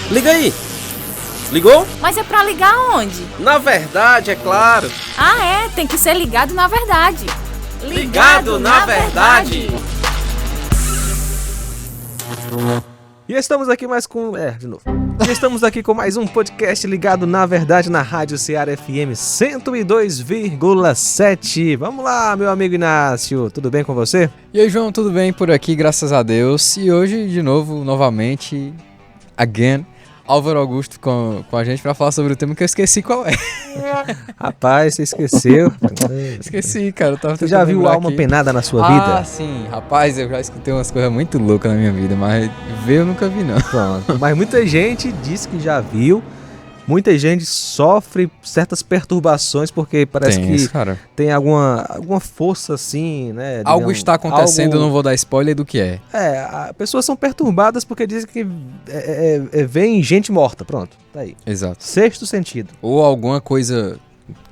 Liga aí! Ligou? Mas é pra ligar onde? Na verdade, é claro! Ah, é? Tem que ser ligado na verdade. Ligado na verdade! E estamos aqui mais com... de novo. E estamos aqui com mais um podcast ligado na verdade na Rádio Ceará FM 102,7. Vamos lá, meu amigo Inácio, tudo bem com você? E aí, João, tudo bem por aqui, graças a Deus. E hoje, novamente, Álvaro Augusto com a gente para falar sobre o tema que eu esqueci qual é. Rapaz, você esqueceu? Esqueci, cara. Você já viu Alma Penada na sua vida? Ah, sim. Rapaz, eu já escutei umas coisas muito loucas na minha vida, mas ver eu nunca vi, não. Pronto. Mas muita gente diz que já viu. Muita gente sofre certas perturbações porque parece que isso, cara. Tem alguma força assim, né? Algo está acontecendo, eu não vou dar spoiler do que é. Pessoas são perturbadas porque dizem que vem gente morta, pronto, tá aí. Exato. Sexto sentido. Ou alguma coisa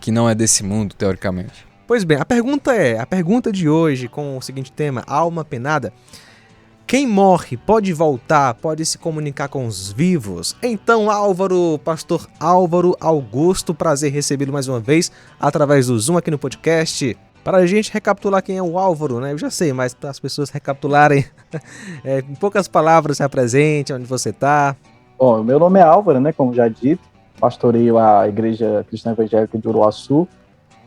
que não é desse mundo, teoricamente. Pois bem, a pergunta de hoje com o seguinte tema, alma penada. Quem morre pode voltar, pode se comunicar com os vivos? Então, pastor Álvaro Augusto, prazer recebê-lo mais uma vez através do Zoom aqui no podcast. Para a gente recapitular quem é o Álvaro, né? Eu já sei, mas para as pessoas recapitularem, em poucas palavras, se apresente, onde você está. Bom, meu nome é Álvaro, né? Como já dito, pastoreio a Igreja Cristã Evangélica de Uruaçu,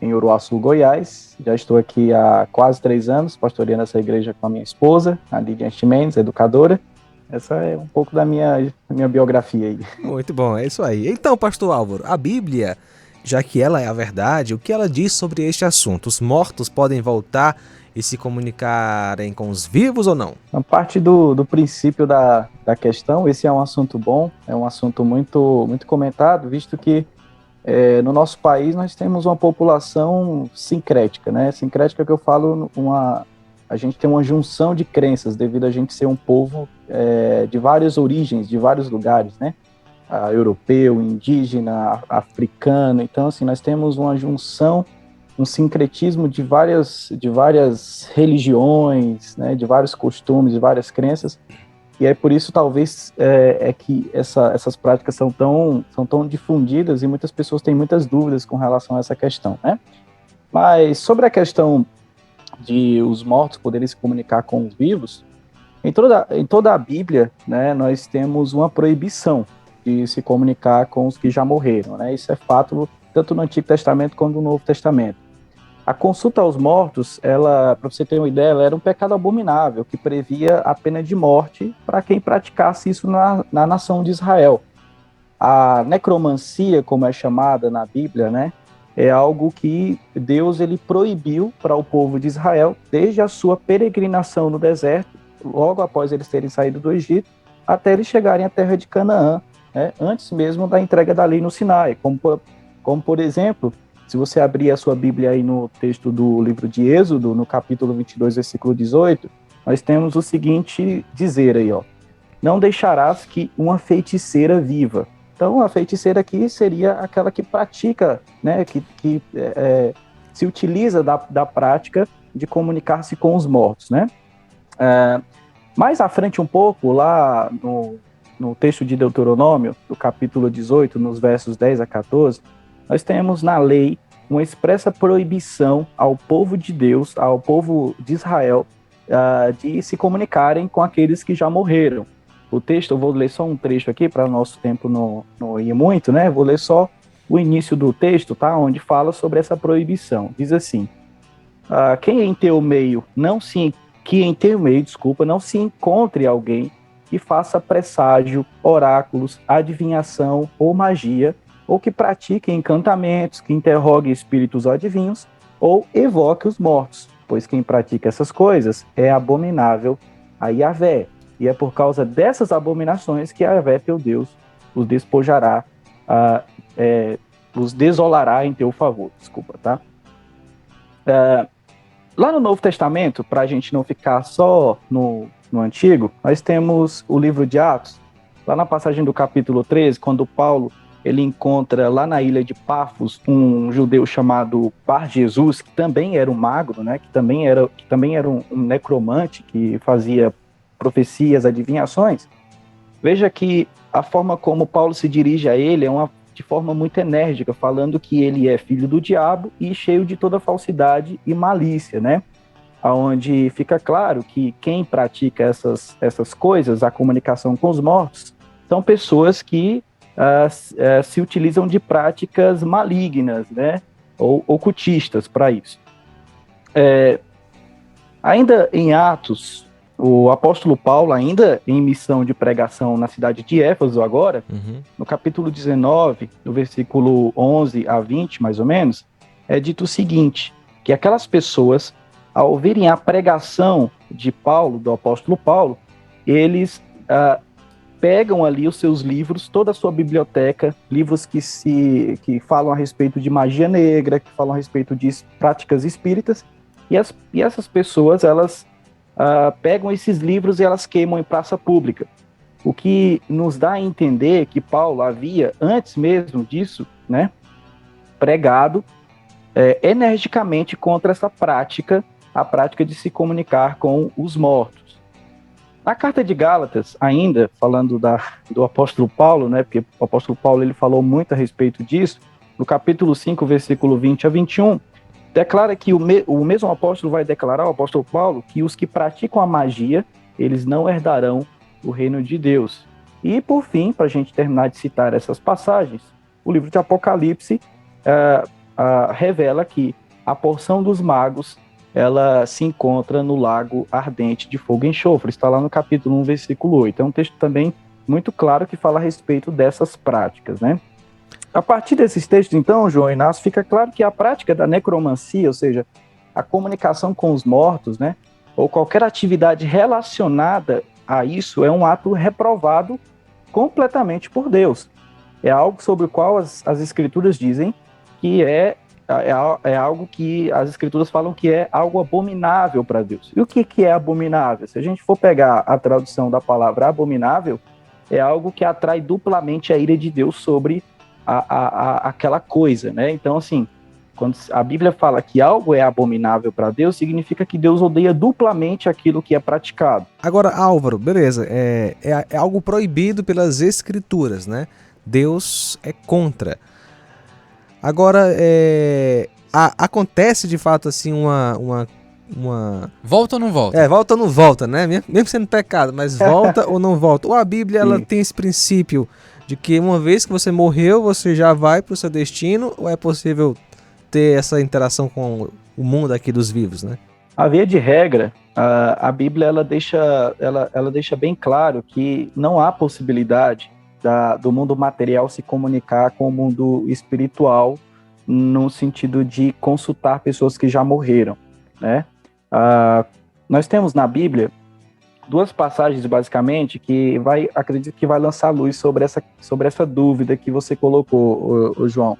em Uruaçu, Goiás. Já estou aqui há quase 3 anos, pastoreando essa igreja com a minha esposa, a Lidia Mendes, educadora. Essa é um pouco da minha biografia aí. Muito bom, é isso aí. Então, pastor Álvaro, a Bíblia, já que ela é a verdade, o que ela diz sobre este assunto? Os mortos podem voltar e se comunicarem com os vivos ou não? A parte do princípio da questão, esse é um assunto bom, é um assunto muito, muito comentado, visto que no nosso país nós temos uma população sincrética, né? Sincrética que eu falo, a gente tem uma junção de crenças devido a gente ser um povo de várias origens, de vários lugares, né? Europeu, indígena, africano. Então, assim, nós temos uma junção, um sincretismo de várias religiões, né? De vários costumes, de várias crenças. E é por isso, talvez, que essas práticas são tão difundidas e muitas pessoas têm muitas dúvidas com relação a essa questão, né? Mas sobre a questão de os mortos poderem se comunicar com os vivos, em toda a Bíblia, né, nós temos uma proibição de se comunicar com os que já morreram, né? Isso é fato tanto no Antigo Testamento quanto no Novo Testamento. A consulta aos mortos, para você ter uma ideia, ela era um pecado abominável, que previa a pena de morte para quem praticasse isso na nação de Israel. A necromancia, como é chamada na Bíblia, né, é algo que Deus ele proibiu para o povo de Israel desde a sua peregrinação no deserto, logo após eles terem saído do Egito, até eles chegarem à terra de Canaã, né, antes mesmo da entrega da lei no Sinai, como por exemplo... Se você abrir a sua Bíblia aí no texto do livro de Êxodo, no capítulo 22, versículo 18, nós temos o seguinte dizer aí, ó. Não deixarás que uma feiticeira viva. Então, a feiticeira aqui seria aquela que pratica, né, que se utiliza da prática de comunicar-se com os mortos, né? Mais à frente um pouco, lá no texto de Deuteronômio, do capítulo 18, nos versos 10 a 14, nós temos na lei uma expressa proibição ao povo de Deus, ao povo de Israel, de se comunicarem com aqueles que já morreram. O texto, eu vou ler só um trecho aqui, para o nosso tempo não ir muito, né? Vou ler só o início do texto, tá? Onde fala sobre essa proibição. Diz assim, que em teu meio não se encontre alguém que faça presságio, oráculos, adivinhação ou magia, ou que pratique encantamentos, que interrogue espíritos ou adivinhos, ou evoque os mortos, pois quem pratica essas coisas é abominável a Yahvé. E é por causa dessas abominações que Yahvé, teu Deus, os despojará, os desolará em teu favor. Desculpa, tá? Lá no Novo Testamento, para a gente não ficar só no Antigo, nós temos o livro de Atos, lá na passagem do capítulo 13, quando Paulo ele encontra lá na ilha de Pafos um judeu chamado Bar-Jesus, que também era um mago, né? que também era um necromante, que fazia profecias, adivinhações, veja que a forma como Paulo se dirige a ele é de forma muito enérgica, falando que ele é filho do diabo e cheio de toda falsidade e malícia, né? Onde fica claro que quem pratica essas coisas, a comunicação com os mortos, são pessoas que se utilizam de práticas malignas, né? Ou ocultistas para isso. Ainda em Atos, o apóstolo Paulo, ainda em missão de pregação na cidade de Éfeso agora, no capítulo 19, do versículo 11 a 20, mais ou menos, é dito o seguinte, que aquelas pessoas, ao ouvirem a pregação de Paulo, do apóstolo Paulo, eles pegam ali os seus livros, toda a sua biblioteca, livros que falam a respeito de magia negra, que falam a respeito de práticas espíritas, e essas pessoas, elas pegam esses livros e elas queimam em praça pública. O que nos dá a entender que Paulo havia, antes mesmo disso, né, pregado energicamente contra essa prática, a prática de se comunicar com os mortos. Na carta de Gálatas, ainda falando do apóstolo Paulo, né, porque o apóstolo Paulo ele falou muito a respeito disso, no capítulo 5, versículo 20 a 21, declara que o mesmo apóstolo vai declarar, o apóstolo Paulo, que os que praticam a magia, eles não herdarão o reino de Deus. E, por fim, para a gente terminar de citar essas passagens, o livro de Apocalipse revela que a porção dos magos, ela se encontra no lago ardente de fogo e enxofre. Está lá no capítulo 1, versículo 8. É um texto também muito claro que fala a respeito dessas práticas, né? A partir desses textos, então, João Inácio, fica claro que a prática da necromancia, ou seja, a comunicação com os mortos, né, ou qualquer atividade relacionada a isso, é um ato reprovado completamente por Deus. É algo sobre o qual as Escrituras dizem que é algo que as Escrituras falam que é algo abominável para Deus. E o que é abominável? Se a gente for pegar a tradução da palavra abominável, é algo que atrai duplamente a ira de Deus sobre aquela coisa, né? Então, assim, quando a Bíblia fala que algo é abominável para Deus, significa que Deus odeia duplamente aquilo que é praticado. Agora, Álvaro, beleza, é algo proibido pelas Escrituras, né? Deus é contra. Agora, acontece de fato assim uma... Volta ou não volta? Volta ou não volta, né? Mesmo sendo pecado, mas volta ou não volta. Ou a Bíblia ela tem esse princípio de que uma vez que você morreu, você já vai para o seu destino, ou é possível ter essa interação com o mundo aqui dos vivos, né? A via de regra, a Bíblia ela deixa bem claro que não há possibilidade do mundo material se comunicar com o mundo espiritual no sentido de consultar pessoas que já morreram, né? Nós temos na Bíblia duas passagens, basicamente, que acredito que vai lançar luz sobre essa dúvida que você colocou, João.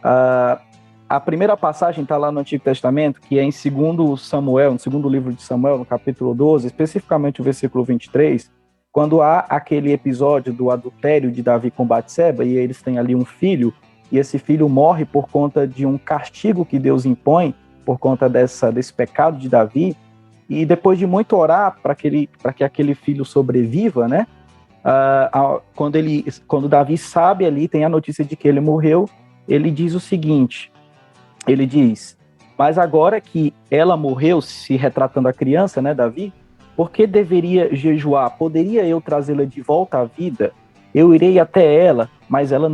A primeira passagem está lá no Antigo Testamento, que é em 2 Samuel, no segundo livro de Samuel, no capítulo 12, especificamente o versículo 23, quando há aquele episódio do adultério de Davi com Batseba, e eles têm ali um filho, e esse filho morre por conta de um castigo que Deus impõe, por conta desse pecado de Davi, e depois de muito orar para que aquele filho sobreviva, né? Quando Davi sabe ali, tem a notícia de que ele morreu, ele diz o seguinte, ele diz, mas agora que ela morreu, se retratando a criança, né, Davi, por que deveria jejuar? Poderia eu trazê-la de volta à vida? Eu irei até ela, mas ela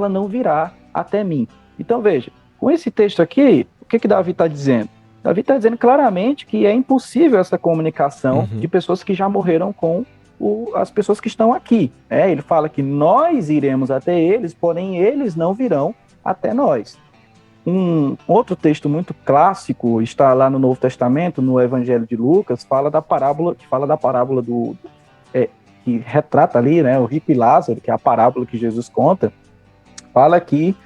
não virá até mim. Então veja, com esse texto aqui, o que Davi está dizendo? Davi está dizendo claramente que é impossível essa comunicação de pessoas que já morreram com as pessoas que estão aqui. Ele fala que nós iremos até eles, porém eles não virão até nós. Um outro texto muito clássico está lá no Novo Testamento, no Evangelho de Lucas, que fala da parábola que retrata ali, né, o rico e Lázaro, que é a parábola que Jesus conta, fala que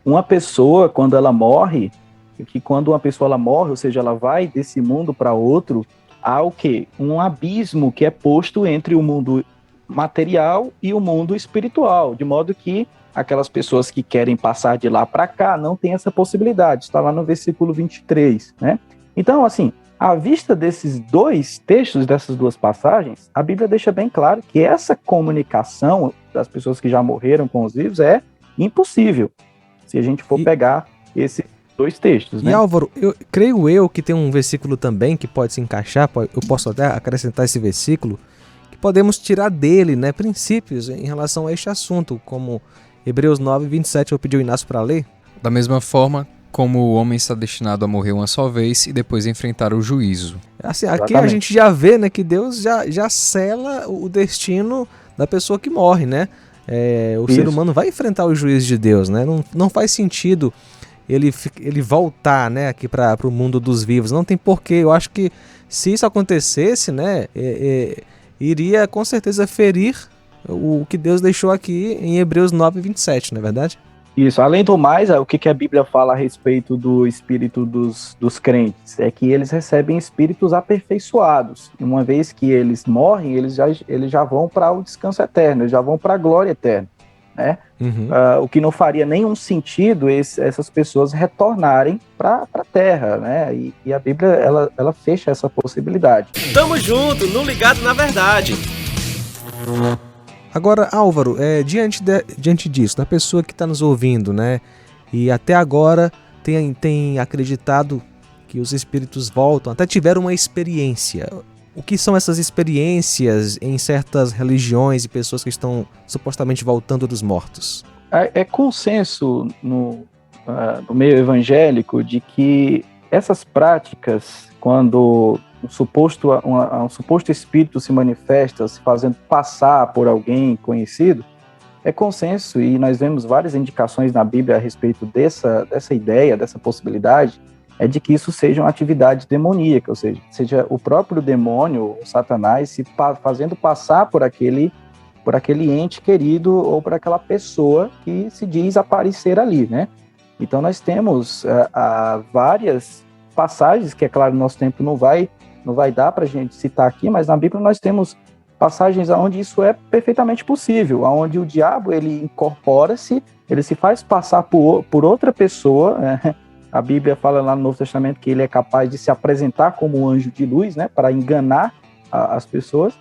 uma pessoa, quando uma pessoa ela morre, ou seja, ela vai desse mundo para outro, há o quê? Um abismo que é posto entre o mundo material e o mundo espiritual, de modo que aquelas pessoas que querem passar de lá para cá não têm essa possibilidade. Está lá no versículo 23, né? Então, assim, À vista desses dois textos, dessas duas passagens, a Bíblia deixa bem claro que essa comunicação das pessoas que já morreram com os vivos é impossível, se a gente for pegar esses dois textos, né? E Álvaro, creio eu que tem um versículo também que pode se encaixar, eu posso até acrescentar esse versículo, que podemos tirar dele, né, princípios em relação a este assunto, como Hebreus 9, 27, eu pedi o Inácio para ler. Da mesma forma como o homem está destinado a morrer uma só vez e depois enfrentar o juízo. Assim, aqui a gente já vê, né, que Deus já sela o destino da pessoa que morre, né? O ser humano vai enfrentar o juízo de Deus, né? Não faz sentido ele voltar, né, aqui para o mundo dos vivos. Não tem porquê. Eu acho que se isso acontecesse, né, iria com certeza ferir o que Deus deixou aqui em Hebreus 9, 27, não é verdade? Isso, além do mais, o que a Bíblia fala a respeito do espírito dos crentes é que eles recebem espíritos aperfeiçoados. E uma vez que eles morrem, eles já vão para o descanso eterno, eles já vão para a glória eterna, né? Uhum. O que não faria nenhum sentido essas pessoas retornarem para a Terra, né? E a Bíblia, ela fecha essa possibilidade. Tamo junto, no Ligado na Verdade. Agora, Álvaro, diante disso, da pessoa que está nos ouvindo, né, e até agora tem acreditado que os espíritos voltam, até tiveram uma experiência. O que são essas experiências em certas religiões e pessoas que estão supostamente voltando dos mortos? É consenso no meio evangélico de que essas práticas, quando um suposto espírito se manifesta, se fazendo passar por alguém conhecido, é consenso, e nós vemos várias indicações na Bíblia a respeito dessa ideia, dessa possibilidade, é de que isso seja uma atividade demoníaca, ou seja o próprio demônio, o Satanás, se fazendo passar por aquele ente querido ou por aquela pessoa que se diz aparecer ali, né? Então nós temos várias passagens, que é claro, no nosso tempo não vai dar para a gente citar aqui, mas na Bíblia nós temos passagens onde isso é perfeitamente possível, onde o diabo ele incorpora-se, ele se faz passar por outra pessoa, né? A Bíblia fala lá no Novo Testamento que ele é capaz de se apresentar como um anjo de luz, né, para enganar as pessoas,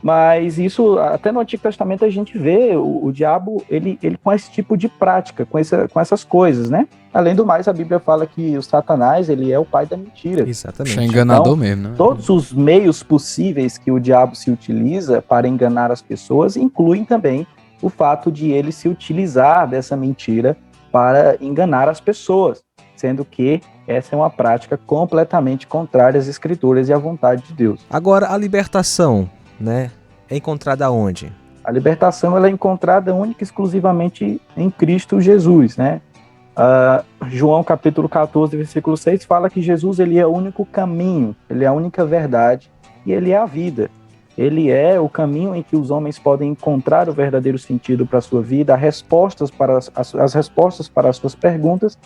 mas isso, até no Antigo Testamento a gente vê o diabo, ele com esse tipo de prática, com essas coisas, né? Além do mais, a Bíblia fala que o Satanás, ele é o pai da mentira. Exatamente. É enganador então, mesmo, né? Todos os meios possíveis que o diabo se utiliza para enganar as pessoas incluem também o fato de ele se utilizar dessa mentira para enganar as pessoas, sendo que essa é uma prática completamente contrária às Escrituras e à vontade de Deus. Agora, a libertação, né, é encontrada onde? A libertação ela é encontrada única e exclusivamente em Cristo Jesus, né? João capítulo 14, versículo 6 fala que Jesus ele é o único caminho, ele é a única verdade e ele é a vida. Ele é o caminho em que os homens podem encontrar o verdadeiro sentido para a sua vida, as respostas para as suas perguntas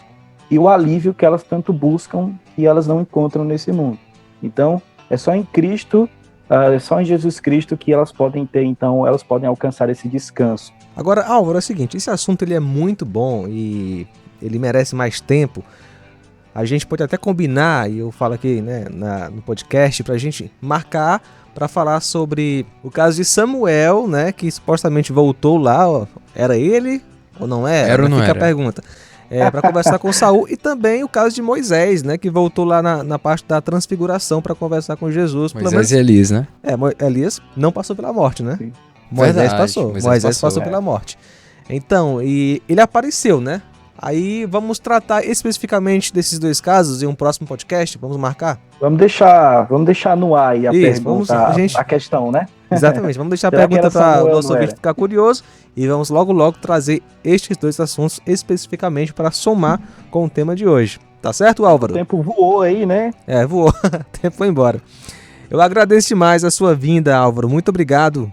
e o alívio que elas tanto buscam e elas não encontram nesse mundo. Então, é só em Cristo, é só em Jesus Cristo que elas podem ter, então, elas podem alcançar esse descanso. Agora, Álvaro, é o seguinte, esse assunto ele é muito bom e ele merece mais tempo. A gente pode até combinar, e eu falo aqui, né, no podcast, pra gente marcar para falar sobre o caso de Samuel, né, que supostamente voltou lá, ó, era ele ou não era? Era ou não Fica era? A pergunta. Para conversar com Saul, e também o caso de Moisés, né, que voltou lá na parte da transfiguração para conversar com Jesus. Moisés e Elias, né? Elias não passou pela morte, né? Sim. Moisés Verdade, passou. Moisés passou pela morte. Então, e ele apareceu, né? Aí vamos tratar especificamente desses dois casos em um próximo podcast, vamos marcar? Vamos deixar no ar aí a Isso, pergunta, a questão, né? Exatamente, vamos deixar a Será que pergunta era para o Samuel, nosso não ouvinte era? ficar curioso e vamos logo trazer estes dois assuntos especificamente para somar com o tema de hoje. Tá certo, Álvaro? O tempo voou aí, né? Voou, o tempo foi embora. Eu agradeço demais a sua vinda, Álvaro, muito obrigado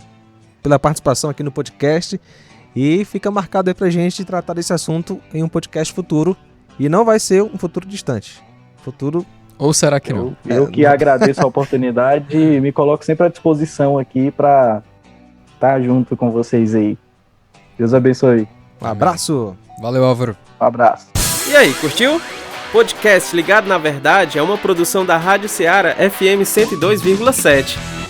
pela participação aqui no podcast e fica marcado aí pra gente tratar desse assunto em um podcast futuro e não vai ser um futuro distante, futuro... Ou será que não? Eu que agradeço a oportunidade e me coloco sempre à disposição aqui para estar junto com vocês aí. Deus abençoe. Um abraço! Valeu, Álvaro. Um abraço. E aí, curtiu? Podcast Ligado na Verdade é uma produção da Rádio Ceará FM 102,7.